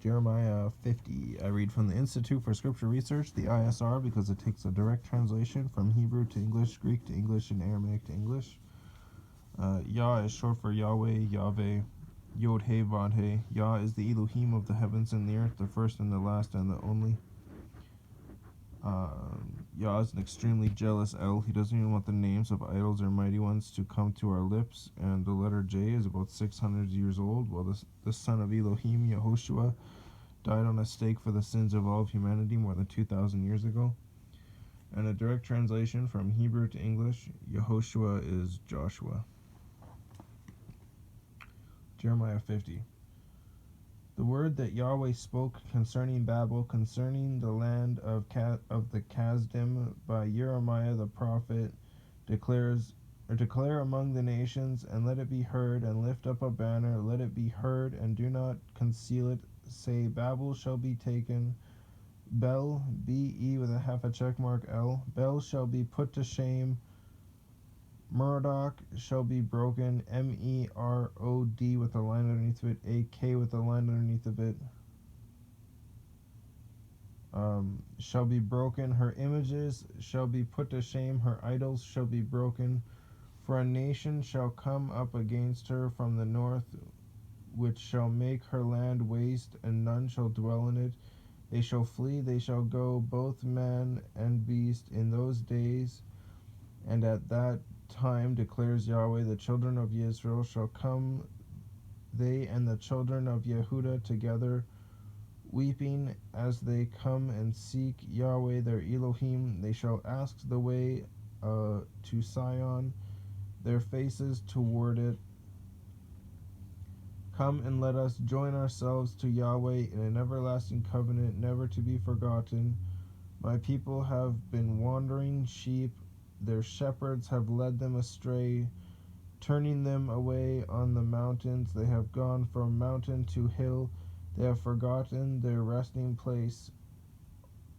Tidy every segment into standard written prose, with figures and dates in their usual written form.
Jeremiah 50. I read from the Institute for Scripture Research, the ISR, because it takes a direct translation from Hebrew to English, Greek to English, and Aramaic to English. Yah is short for Yahweh, Yahweh, Yod He Vod He. Yah is the Elohim of the heavens and the earth, the first and the last and the only. Yah is an extremely jealous El. He doesn't even want the names of idols or mighty ones to come to our lips. And the letter J is about 600 years old, while the son of Elohim, Yehoshua, died on a stake for the sins of all of humanity more than 2,000 years ago. And a direct translation from Hebrew to English, Yehoshua is Joshua. Jeremiah 50. The word that Yahweh spoke concerning Babel, concerning the land of the Kasdim by Jeremiah the prophet, declare among the nations, and let it be heard, and lift up a banner, let it be heard, and do not conceal it. Say, Babel shall be taken, Bel, B-E with a half a check mark L, Bel shall be put to shame, Merodach shall be broken, M-E-R-O-D with a line underneath of it, A-K with a line underneath of it, shall be broken. Her images shall be put to shame, her idols shall be broken. For a nation shall come up against her from the north, which shall make her land waste, and none shall dwell in it. They shall flee, they shall go, both man and beast, in those days, and at that time, declares Yahweh, the children of Israel shall come, they and the children of Yehudah together, weeping as they come and seek Yahweh their Elohim. They shall ask the way to Sion, their faces toward it. Come and let us join ourselves to Yahweh in an everlasting covenant, never to be forgotten. My people have been wandering sheep, their shepherds have led them astray, turning them away on the mountains. They have gone from mountain to hill, they have forgotten their resting place.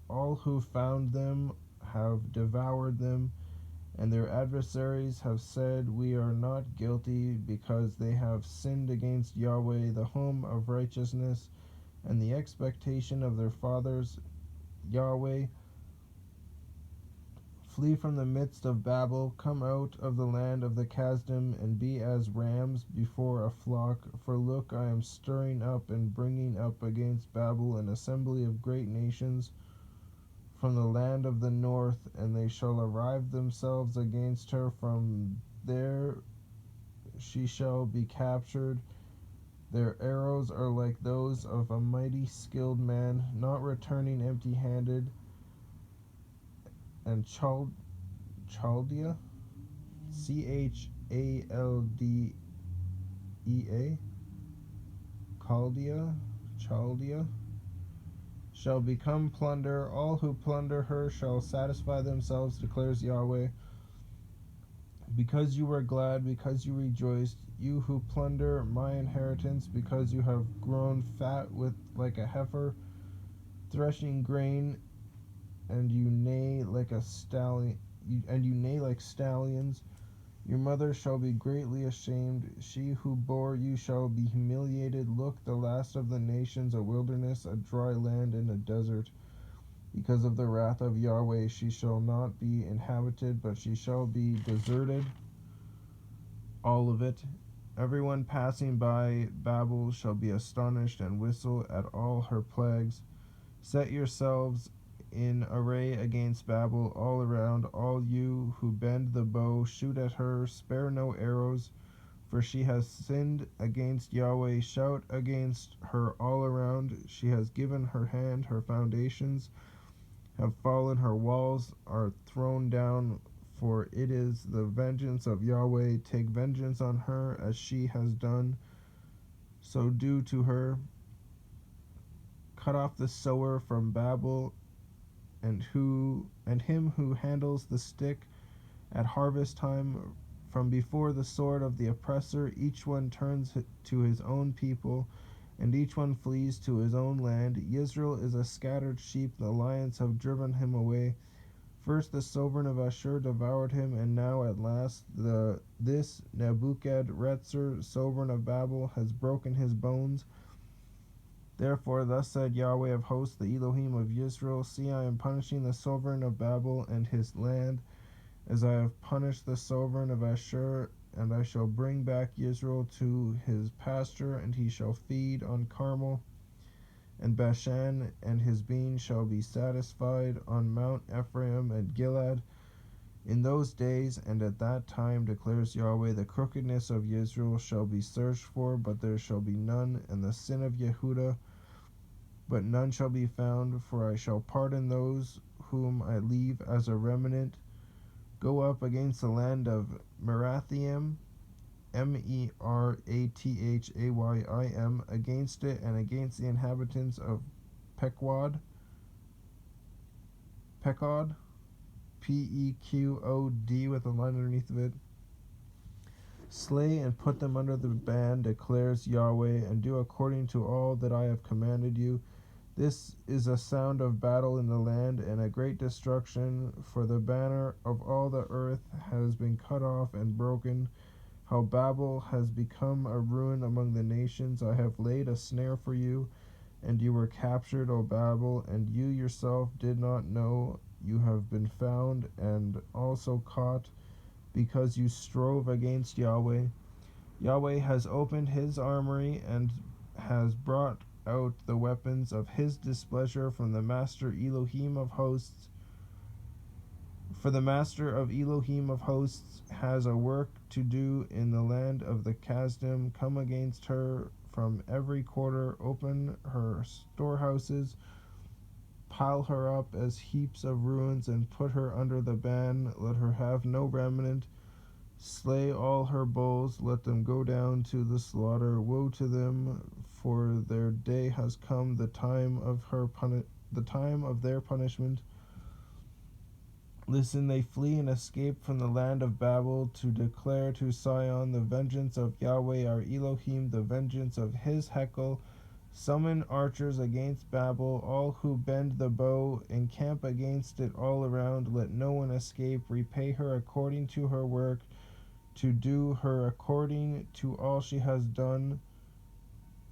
All who found them have devoured them, and their adversaries have said, We are not guilty, because they have sinned against Yahweh, the home of righteousness, and the expectation of their fathers. Yahweh, flee from the midst of Babel, come out of the land of the Kasdim, and be as rams before a flock. For look, I am stirring up and bringing up against Babel an assembly of great nations from the land of the north, and they shall arrive themselves against her. From there she shall be captured. Their arrows are like those of a mighty skilled man, not returning empty-handed. And Chaldea, C-H-A-L-D-E-A, Chaldea, shall become plunder. All who plunder her shall satisfy themselves, declares Yahweh. Because you were glad, because you rejoiced, you who plunder my inheritance, because you have grown fat like a heifer, threshing grain, and you neigh like stallions. Your mother shall be greatly ashamed. She who bore you shall be humiliated. Look, the last of the nations, a wilderness, a dry land, and a desert. Because of the wrath of Yahweh, she shall not be inhabited, but she shall be deserted, all of it. Everyone passing by Babel shall be astonished and whistle at all her plagues. Set yourselves in array against Babel all around, all you who bend the bow, shoot at her, spare no arrows, for she has sinned against Yahweh. Shout against her all around. She has given her hand, her foundations have fallen, her walls are thrown down, for it is the vengeance of Yahweh. Take vengeance on her, as she has done, so do to her. Cut off the sower from Babel, and him who handles the stick at harvest time. From before the sword of the oppressor, each one turns to his own people, and each one flees to his own land. Israel is a scattered sheep, the lions have driven him away. First the sovereign of Ashur devoured him, and now at last this Nebuchadrezzar, sovereign of Babel, has broken his bones. Therefore thus said Yahweh of hosts, the Elohim of Israel, see, I am punishing the sovereign of Babel and his land, as I have punished the sovereign of Ashur, and I shall bring back Israel to his pasture, and he shall feed on Carmel and Bashan, and his bean shall be satisfied on Mount Ephraim and Gilead. In those days and at that time, declares Yahweh, the crookedness of Israel shall be searched for, but there shall be none, and the sin of Yehudah, but none shall be found, for I shall pardon those whom I leave as a remnant. Go up against the land of Merathaim, Merathaim, against it, and against the inhabitants of Pequod, Pequod, with a line underneath of it. Slay and put them under the ban, declares Yahweh, and do according to all that I have commanded you. This is a sound of battle in the land, and a great destruction, for the banner of all the earth has been cut off and broken. How Babel has become a ruin among the nations. I have laid a snare for you, and you were captured, O Babel, and you yourself did not know. You have been found and also caught, because you strove against Yahweh. Yahweh has opened his armory and has brought out the weapons of his displeasure from the master Elohim of hosts. For the master of Elohim of hosts has a work to do in the land of the Kasdim. Come against her from every quarter, open her storehouses, pile her up as heaps of ruins, and put her under the ban. Let her have no remnant. Slay all her bulls, let them go down to the slaughter. Woe to them, for their day has come, the time of their punishment. Listen, they flee and escape from the land of Babel, to declare to Sion the vengeance of Yahweh our Elohim, the vengeance of his hekel. Summon archers against Babel, all who bend the bow, encamp against it all around. Let no one escape. Repay her according to her work, to do her according to all she has done,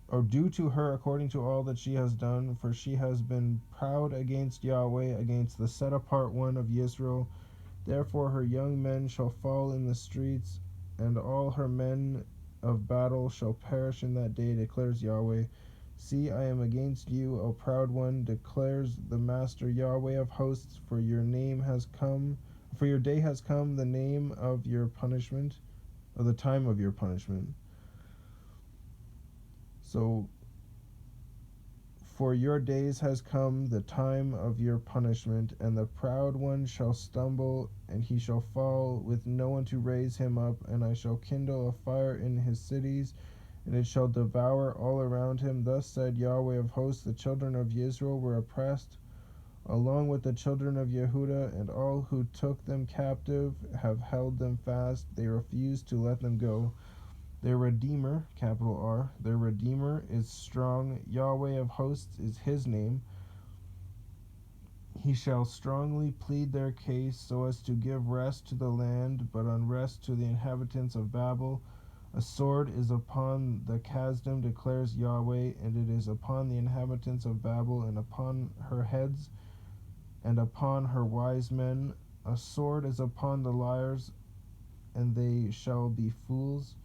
or do to her according to all that she has done, for she has been proud against Yahweh, against the set apart one of Israel. Therefore her young men shall fall in the streets, and all her men of battle shall perish in that day, declares Yahweh. See, I am against you, O proud one, declares the master Yahweh of hosts, for your day has come, the name of your punishment, or the time of your punishment. So, for your days has come, the time of your punishment, and the proud one shall stumble, and he shall fall, with no one to raise him up, and I shall kindle a fire in his cities, and it shall devour all around him. Thus said Yahweh of hosts, the children of Israel were oppressed, along with the children of Yehudah, and all who took them captive have held them fast. They refused to let them go. Their Redeemer, capital R, their Redeemer is strong. Yahweh of hosts is his name. He shall strongly plead their case, so as to give rest to the land, but unrest to the inhabitants of Babel. A sword is upon the Kasdim, declares Yahweh, and it is upon the inhabitants of Babel, and upon her heads, and upon her wise men. A sword is upon the liars, and they shall be fools.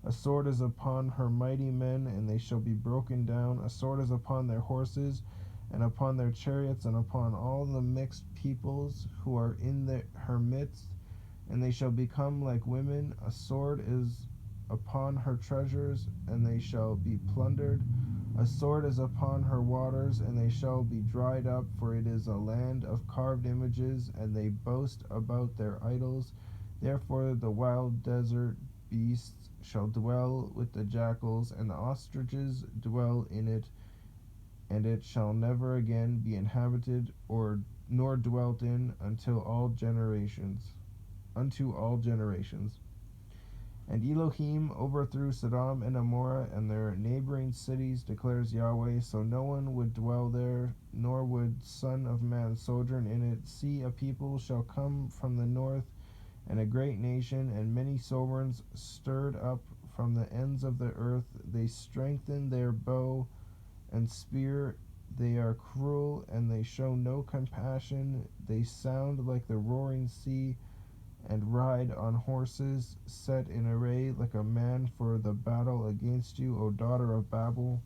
A sword is upon her mighty men, and they shall be broken down. A sword is upon their horses, and upon their chariots, and upon all the mixed peoples who are in her midst, and they shall become like women. A sword is upon her treasures, and they shall be plundered. A sword is upon her waters, and they shall be dried up, for it is a land of carved images, and they boast about their idols. Therefore the wild desert beasts shall dwell with the jackals, and the ostriches dwell in it, and it shall never again be inhabited nor dwelt in unto all generations. And Elohim overthrew Sodom and Amorah and their neighboring cities, declares Yahweh, so no one would dwell there, nor would Son of Man sojourn in it. See, a people shall come from the north, and a great nation, and many sovereigns stirred up from the ends of the earth. They strengthen their bow and spear. They are cruel, and they show no compassion. They sound like the roaring sea, and ride on horses set in array like a man for the battle against you, O daughter of Babel.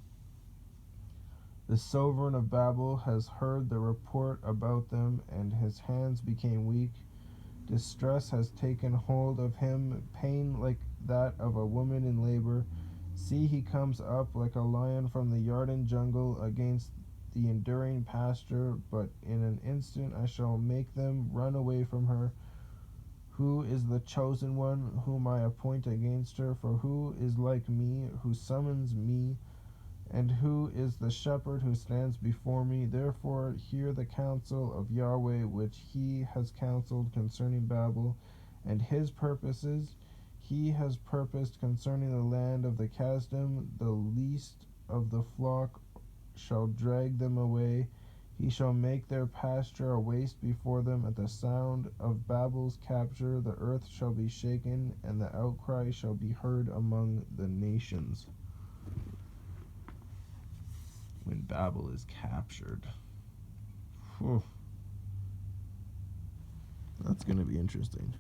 The sovereign of Babel has heard the report about them, and his hands became weak. Distress has taken hold of him, pain like that of a woman in labor. See, he comes up like a lion from the Yarden jungle against the enduring pasture, but in an instant I shall make them run away from her. Who is the chosen one whom I appoint against her? For who is like me, who summons me? And who is the shepherd who stands before me? Therefore hear the counsel of YahWeh, which he has counseled concerning Babel, and his purposes. He has purposed concerning the land of the Kasdim. The least of the flock shall drag them away. He shall make their pasture a waste before them. At the sound of Babel's capture, the earth shall be shaken, and the outcry shall be heard among the nations. When Babel is captured. Whew. That's going to be interesting.